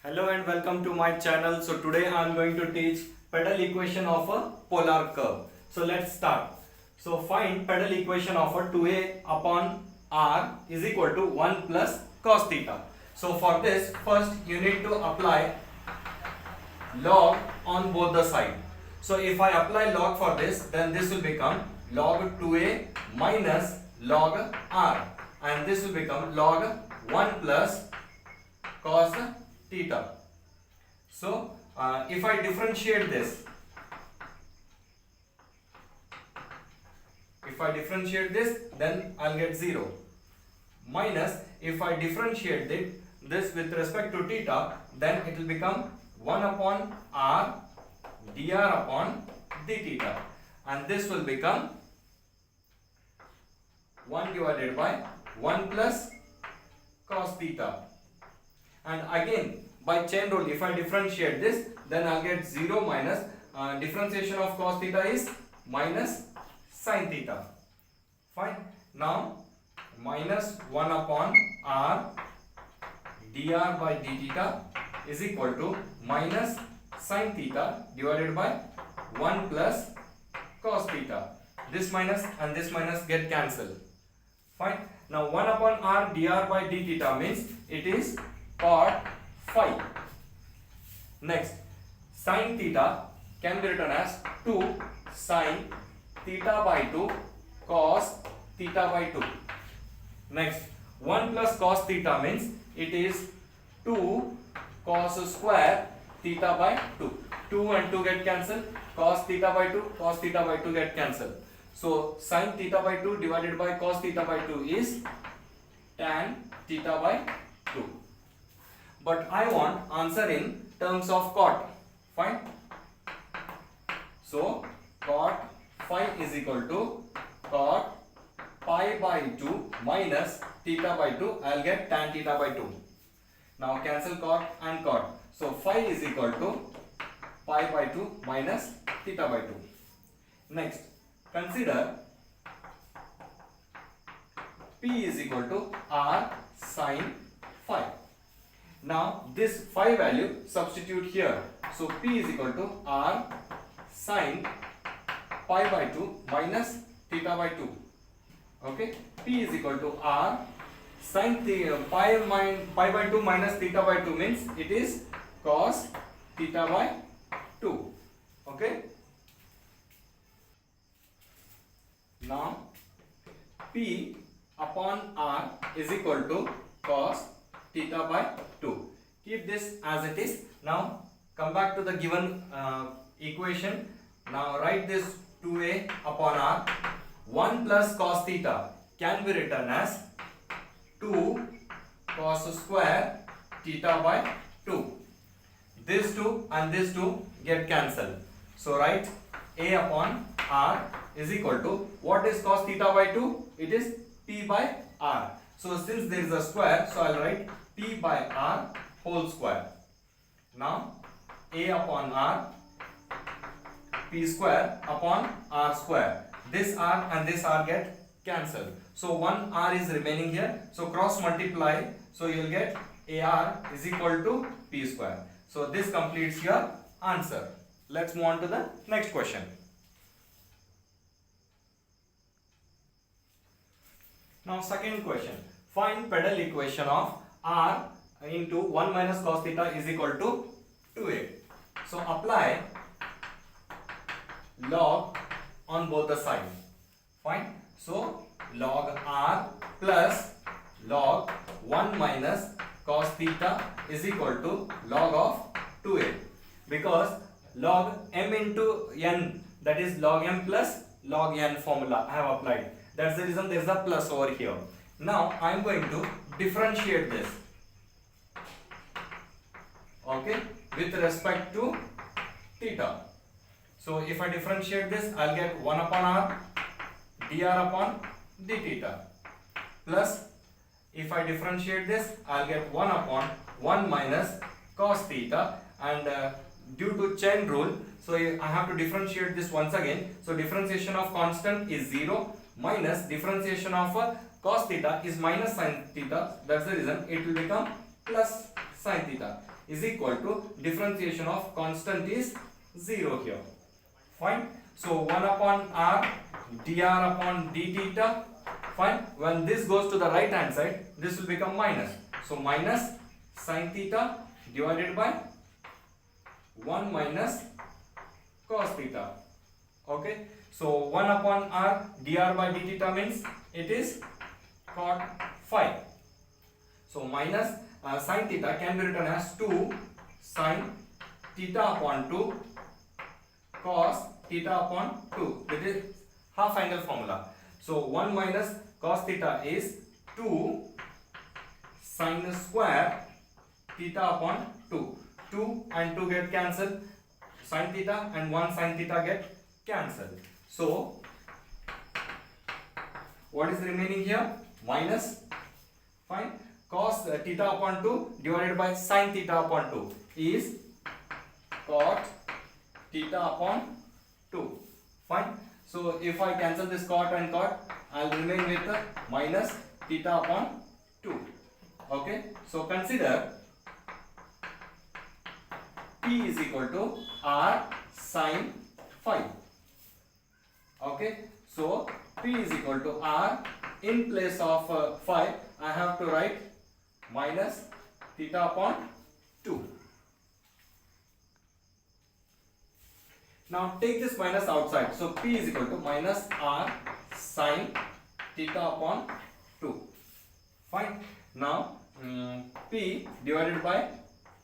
Hello and welcome to my channel. So today I am going to teach pedal equation of a polar curve. So let's start. So find pedal equation of a 2a upon r is equal to 1 plus cos theta. So for this, first you need to apply log on both the sides. So if I apply log for this, then this will become log 2a minus log r, and this will become log 1 plus cos theta. So if I differentiate this, then I'll get 0. Minus, if I differentiate this with respect to theta, then it will become 1 upon r dr upon d theta, and this will become 1 divided by 1 plus cos theta. And again, by chain rule, if I differentiate this, then I'll get 0 minus differentiation of cos theta is minus sin theta. Fine. Now minus 1 upon r dr by d theta is equal to minus sin theta divided by 1 plus cos theta. This minus and this minus get cancelled. Fine. Now 1 upon r dr by d theta means it is cot phi. Next, sin theta can be written as 2 sin theta by 2 cos theta by 2. Next, 1 plus cos theta means it is 2 cos square theta by 2. 2 and 2 get cancelled. Cos theta by 2, cos theta by 2 get cancelled. So sin theta by 2 divided by cos theta by 2 is tan theta by 2. But I want answer in terms of cot. Fine. So cot phi is equal to cot pi by 2 minus theta by 2. I'll get tan theta by 2. Now cancel cot and cot. So phi is equal to pi by 2 minus theta by 2. Next, consider P is equal to R sin phi. Now this phi value substitute here. So P is equal to R sin pi by 2 minus theta by 2. Okay, P is equal to R sin pi by 2 minus theta by 2 means it is cos theta by 2. Okay. Now P upon R is equal to cos theta by 2. Keep this as it is. Now come back to the given equation. Now write this 2a upon r. 1 plus cos theta can be written as 2 cos square theta by 2. This 2 and this 2 get cancelled. So write a upon r is equal to, what is cos theta by 2? It is p by r. So since there is a square, so I'll write p by r whole square. Now a upon r, p square upon r square. This r and this r get cancelled. So 1 r is remaining here. So cross multiply. So you will get ar is equal to p square. So this completes your answer. Let's move on to the next question. Now second question. Find pedal equation of r into 1 minus cos theta is equal to 2a. So apply log on both the sides. Fine. So log r plus log 1 minus cos theta is equal to log of 2a, because log m into n, that is log m plus log n formula I have applied. That's the reason there is a plus over here. Now I am going to differentiate this, okay, with respect to theta. So if I differentiate this, I'll get 1 upon r dr upon d theta, plus if I differentiate this, I'll get 1 upon 1 minus cos theta, and due to chain rule, so I have to differentiate this once again. So differentiation of constant is 0 minus differentiation of cos theta is minus sin theta. That's the reason it will become plus sin theta. is equal to differentiation of constant is 0 here. Fine. So 1 upon r dr upon d theta. Fine. When this goes to the right hand side, this will become minus. So minus sin theta divided by 1 minus cos theta. Okay. So 1 upon r dr by d theta means it is cot phi. So minus sin theta can be written as 2 sin theta upon 2 cos theta upon 2. That is half angle formula. So 1 minus cos theta is 2 sin square theta upon 2. 2 and 2 get cancelled. Sin theta and 1 sin theta get cancelled. So what is remaining here? Minus, fine, cos theta upon 2 divided by sin theta upon 2 is cot theta upon 2. Fine. So if I cancel this cot and cot, I will remain with minus theta upon 2. Okay. So consider P is equal to R sin phi. Okay. So P is equal to R. In place of phi, I have to write minus theta upon 2. Now take this minus outside. So P is equal to minus R sin theta upon 2. Fine. Now P divided by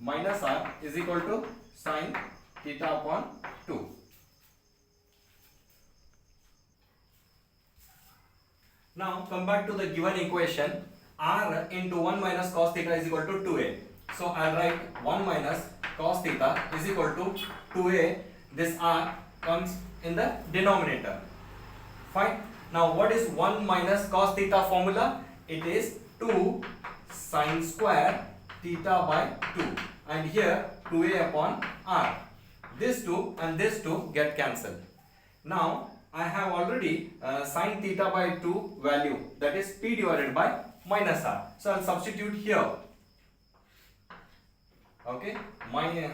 minus R is equal to sin theta upon 2. Now come back to the given equation. R into 1 minus cos theta is equal to 2a. So I'll write 1 minus cos theta is equal to 2a. This R comes in the denominator. Fine. Now what is 1 minus cos theta formula? It is 2 sin square theta by 2. And here 2a upon R. This 2 and this 2 get cancelled. Now I have already sin theta by 2 value, that is P divided by minus R. So I'll substitute here. Okay. My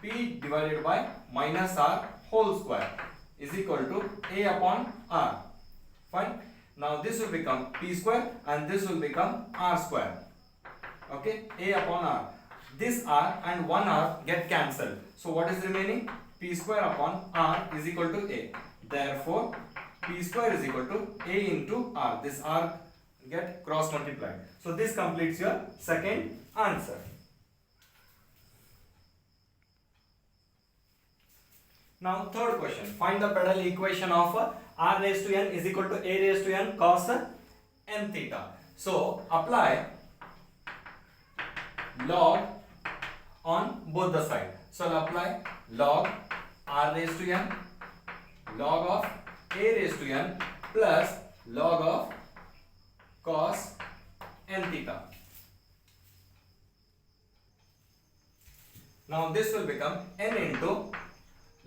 P divided by minus R whole square is equal to A upon R. Fine. Now this will become P square and this will become R square. Okay. A upon R. This R and 1 R get cancelled. So what is remaining? P square upon R is equal to A. Therefore, P square is equal to A into R. This R get cross multiplied. So this completes your second answer. Now third question. Find the pedal equation of R raised to n is equal to A raised to n cos n theta. So apply log on both the sides. So I'll apply log R raised to n log of A raised to n plus log of cos n theta. Now this will become n into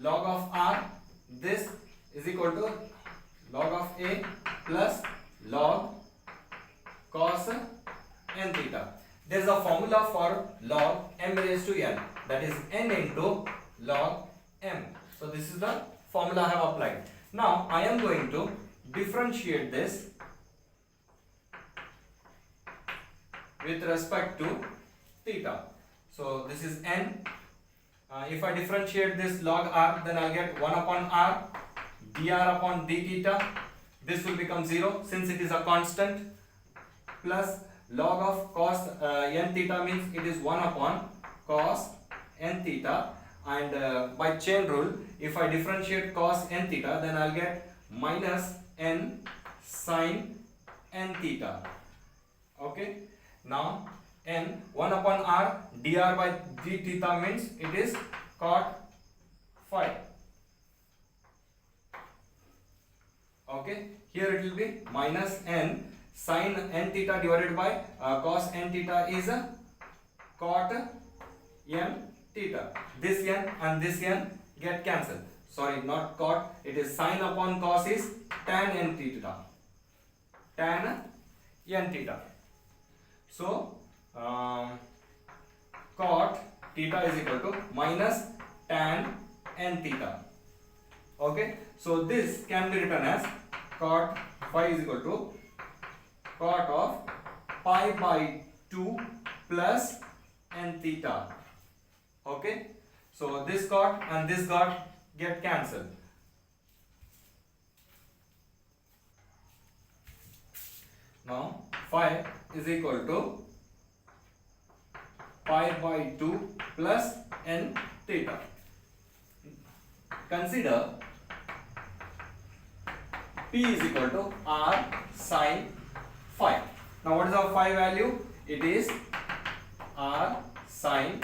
log of R. This is equal to log of A plus log cos n theta. There is a formula for log m raised to n, that is n into log m. So this is the formula I have applied. Now I am going to differentiate this with respect to theta. So this is n. If I differentiate this log r, then I'll get 1 upon r dr upon d theta. This will become 0 since it is a constant, plus log of cos n theta means it is 1 upon cos n theta. And by chain rule, if I differentiate cos n theta, then I'll get minus n sin n theta. Okay. Now n 1 upon r dr by d theta means it is cot phi. Okay. Here it will be minus n sin n theta divided by cos n theta is cot n theta. This n and this n get cancelled. Sorry, not cot. It is sin upon cos is tan n theta. Tan n theta. So cot theta is equal to minus tan n theta. Okay, so this can be written as cot phi is equal to cot of pi by 2 plus n theta. Okay, so this cot and this cot get cancelled. Now phi is equal to pi by 2 plus n theta. Consider P is equal to R sin phi. Now what is our phi value? It is R sin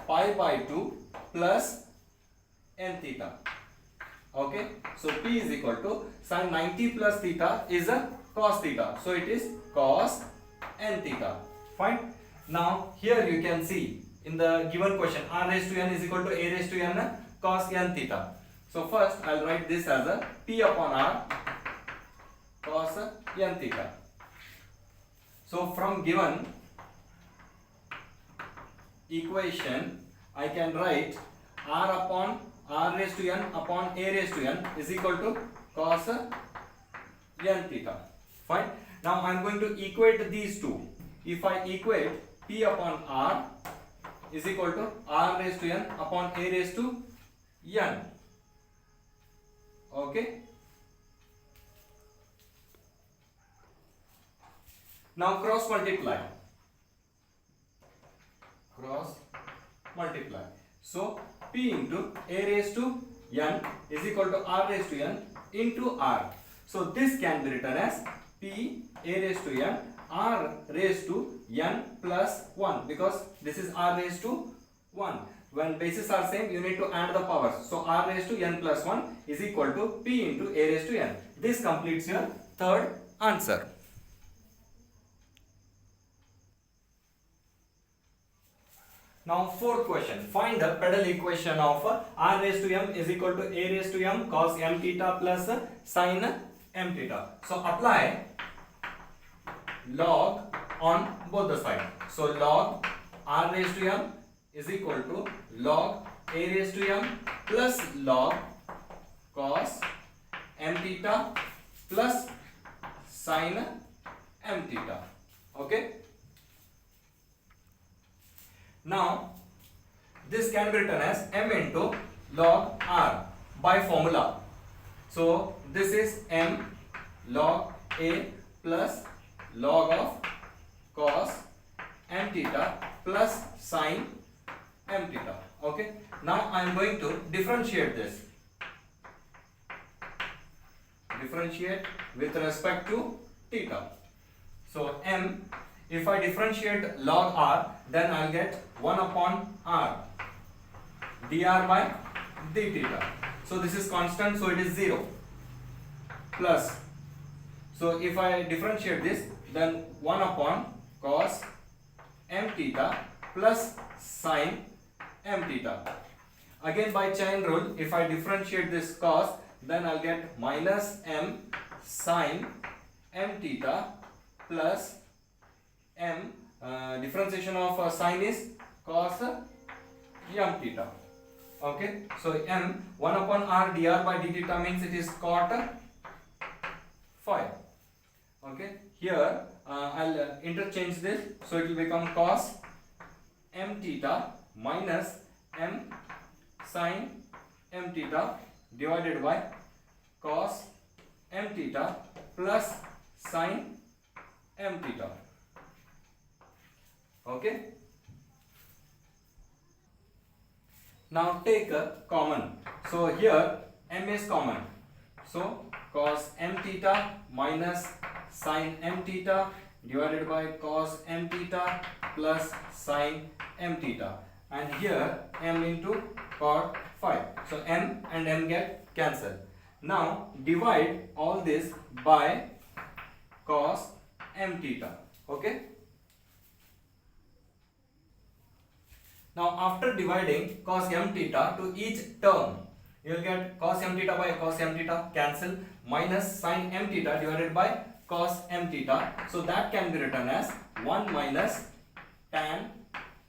pi by 2 plus n theta. Okay, so P is equal to sin 90 plus theta is a cos theta. So it is cos n theta. Fine. Now here you can see in the given question R raised to n is equal to A raised to n cos n theta. So first I will write this as a P upon R cos n theta. So from given equation I can write R upon R raised to n upon A raised to n is equal to cos n theta. Fine. Now I am going to equate these two. If I equate P upon R is equal to R raised to n upon A raised to n. Okay. Now cross multiply. So P into A raised to n is equal to R raised to n into R. So this can be written as P A raised to n R raised to n plus 1 because this is R raised to 1. When bases are same, you need to add the powers. So R raised to n plus 1 is equal to P into A raised to n. This completes your third answer. Now fourth question. Find the pedal equation of R raised to m is equal to A raised to m cos m theta plus sin m theta. So apply log on both the sides. So log R raised to m is equal to log A raised to m plus log cos m theta plus sin m theta. Okay. Now this can be written as m into log R by formula. So this is m log A plus log of cos m theta plus sin m theta. Okay. Now I am going to differentiate this. Differentiate with respect to theta. So m, if I differentiate log R, then I'll get 1 upon R dr by d theta. So this is constant, so it is 0 plus. So if I differentiate this, then 1 upon cos m theta plus sin m theta. Again by chain rule, if I differentiate this cos, then I'll get minus m sin m theta plus m, differentiation of sin is cos m theta. Okay, so m 1 upon r dr by d theta means it is cot phi. Okay, here I'll interchange this, so it will become cos m theta minus m sin m theta divided by cos m theta plus sin m theta. Okay. Now take a common. So here m is common. So cos m theta minus sin m theta divided by cos m theta plus sin m theta. And here m into cot phi. So m and m get cancelled. Now divide all this by cos m theta. Okay. Now after dividing cos m theta to each term, you will get cos m theta by cos m theta cancel minus sin m theta divided by cos m theta. So that can be written as 1 minus tan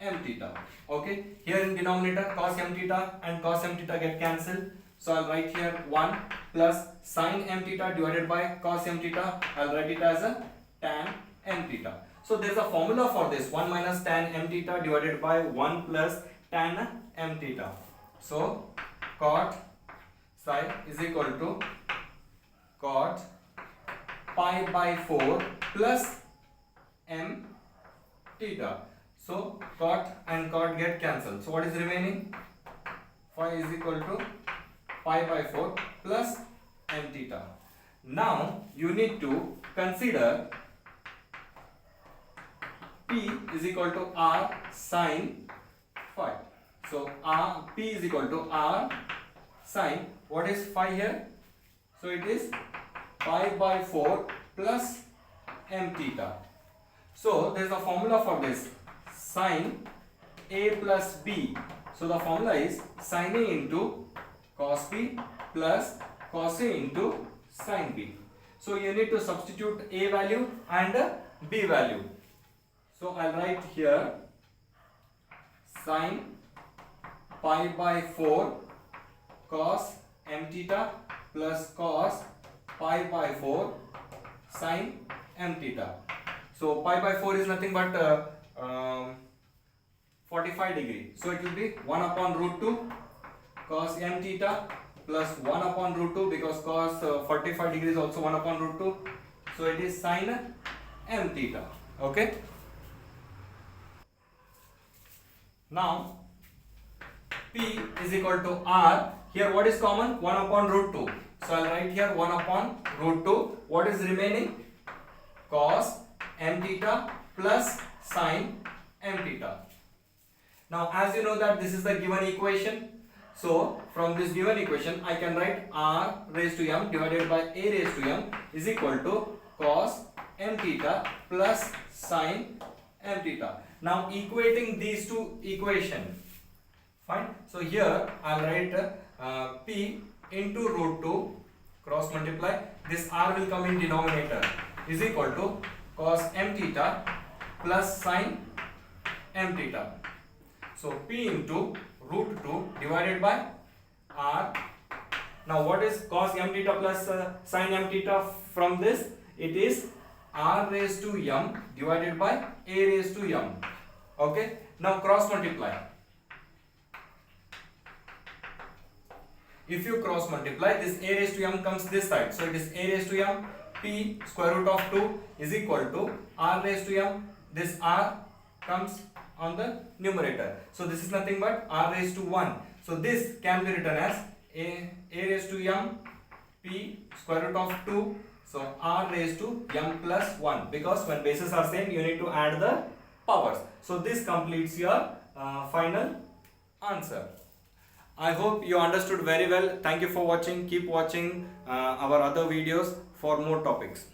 m theta. Okay, here in denominator cos m theta and cos m theta get cancelled. So I'll write here 1 plus sin m theta divided by cos m theta. I'll write it as a tan m theta. So there is a formula for this, 1 minus tan m theta divided by 1 plus tan m theta. So cot psi is equal to cot pi by 4 plus m theta. So cot and cot get cancelled. So what is remaining? Phi is equal to pi by 4 plus m theta. Now you need to consider P is equal to R sin phi. So P is equal to R sin, what is phi here? So it is pi by 4 plus m theta. So there is a formula for this, sin A plus B. So the formula is sin A into cos B plus cos A into sin B. So you need to substitute A value and B value. So I'll write here sin pi by 4 cos m theta plus cos pi by 4 sin m theta. So pi by 4 is nothing but 45 degree. So it will be 1 upon root 2 cos m theta plus 1 upon root 2, because cos 45 degree is also 1 upon root 2. So it is sin m theta. Okay. Now P is equal to R. Here what is common? 1 upon root 2. So I'll write here 1 upon root 2. What is remaining? Cos m theta plus sin m theta. Now as you know that this is the given equation. So from this given equation I can write R raised to m divided by A raised to m is equal to cos m theta plus sin m theta. Now equating these two equations. Fine. So here I'll write P into root 2 cross multiply. This R will come in denominator is equal to cos m theta plus sin m theta. So P into root 2 divided by R. Now what is cos m theta plus sin m theta from this? It is R raised to m divided by A raised to m. Okay. Now cross multiply. If you cross multiply, this A raised to m comes this side. So it is A raised to m P square root of 2 is equal to R raised to m. This R comes on the numerator. So this is nothing but R raised to 1. So this can be written as A raised to m P square root of 2. So R raised to m plus 1, because when bases are same you need to add the powers. So this completes your final answer. I hope you understood very well. Thank you for watching. Keep watching our other videos for more topics.